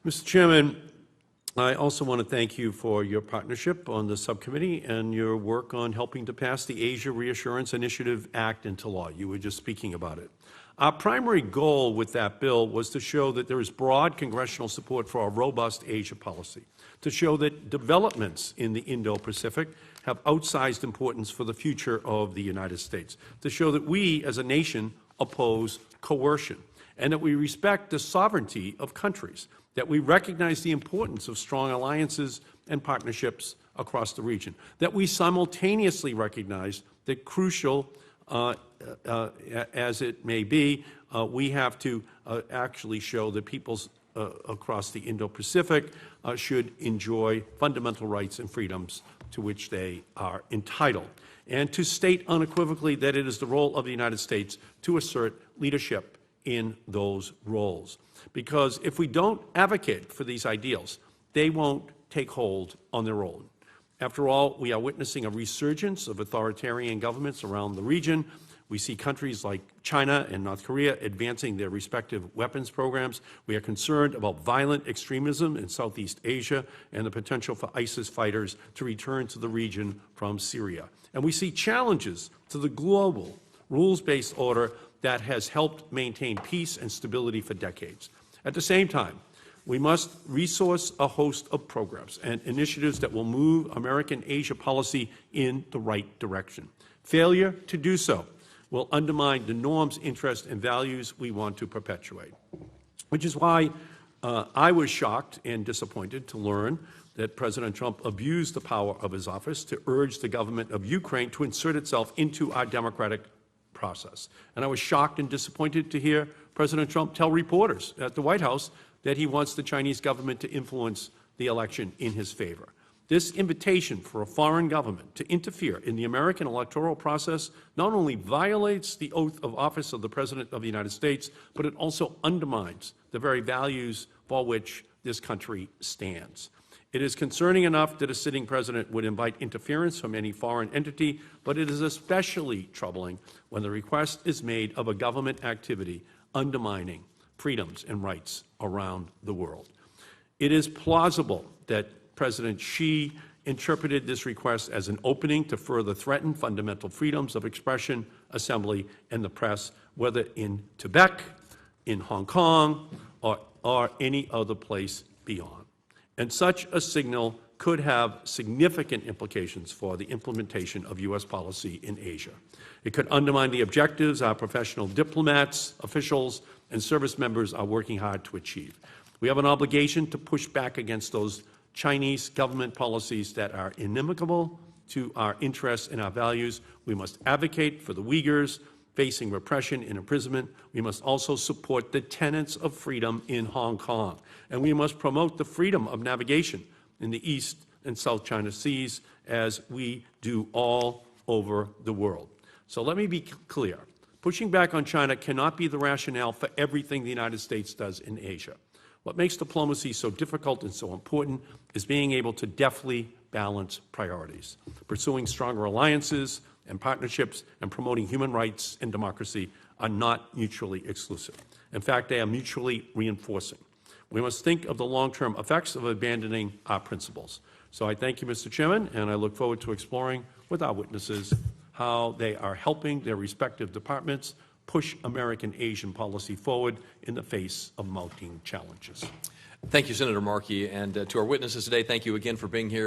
Mr. Chairman, I also want to thank you for your partnership on the subcommittee and your work on helping to pass the Asia Reassurance Initiative Act into law. You were just speaking about it. Our primary goal with that bill was to show that there is broad congressional support for a robust Asia policy, to show that developments in the Indo-Pacific have outsized importance for the future of the United States, to show that we as a nation oppose coercion, and that we respect the sovereignty of countries, that we recognize the importance of strong alliances and partnerships across the region, that we simultaneously recognize that crucial as it may be, we have to actually show that peoples across the Indo-Pacific should enjoy fundamental rights and freedoms to which they are entitled, and to state unequivocally that it is the role of the United States to assert leadership in those roles. Because if we don't advocate for these ideals, they won't take hold on their own. After all, we are witnessing a resurgence of authoritarian governments around the region. We see countries like China and North Korea advancing their respective weapons programs. We are concerned about violent extremism in Southeast Asia and the potential for ISIS fighters to return to the region from Syria. And we see challenges to the global rules-based order that has helped maintain peace and stability for decades. At the same time, we must resource a host of programs and initiatives that will move American Asia policy in the right direction. Failure to do so will undermine the norms, interests, and values we want to perpetuate, which is why I was shocked and disappointed to learn that President Trump abused the power of his office to urge the government of Ukraine to insert itself into our democratic process. And I was shocked and disappointed to hear President Trump tell reporters at the White House that he wants the Chinese government to influence the election in his favor. This invitation for a foreign government to interfere in the American electoral process not only violates the oath of office of the President of the United States, but it also undermines the very values for which this country stands. It is concerning enough that a sitting president would invite interference from any foreign entity, but it is especially troubling when the request is made of a government activity undermining freedoms and rights around the world. It is plausible that President Xi interpreted this request as an opening to further threaten fundamental freedoms of expression, assembly, and the press, whether in Tibet, in Hong Kong, or any other place beyond. And such a signal could have significant implications for the implementation of U.S. policy in Asia. It could undermine the objectives our professional diplomats, officials, and service members are working hard to achieve. We have an obligation to push back against those Chinese government policies that are inimical to our interests and our values. We must advocate for the Uyghurs facing repression and imprisonment. We must also support the tenets of freedom in Hong Kong. And we must promote the freedom of navigation in the East and South China Seas as we do all over the world. So let me be clear. Pushing back on China cannot be the rationale for everything the United States does in Asia. What makes diplomacy so difficult and so important is being able to deftly balance priorities, pursuing stronger alliances and partnerships and promoting human rights and democracy are not mutually exclusive. In fact, they are mutually reinforcing. We must think of the long-term effects of abandoning our principles. So I thank you, Mr. Chairman, and I look forward to exploring with our witnesses how they are helping their respective departments push American Asian policy forward in the face of mounting challenges. Thank you, Senator Markey. And to our witnesses today, thank you again for being here.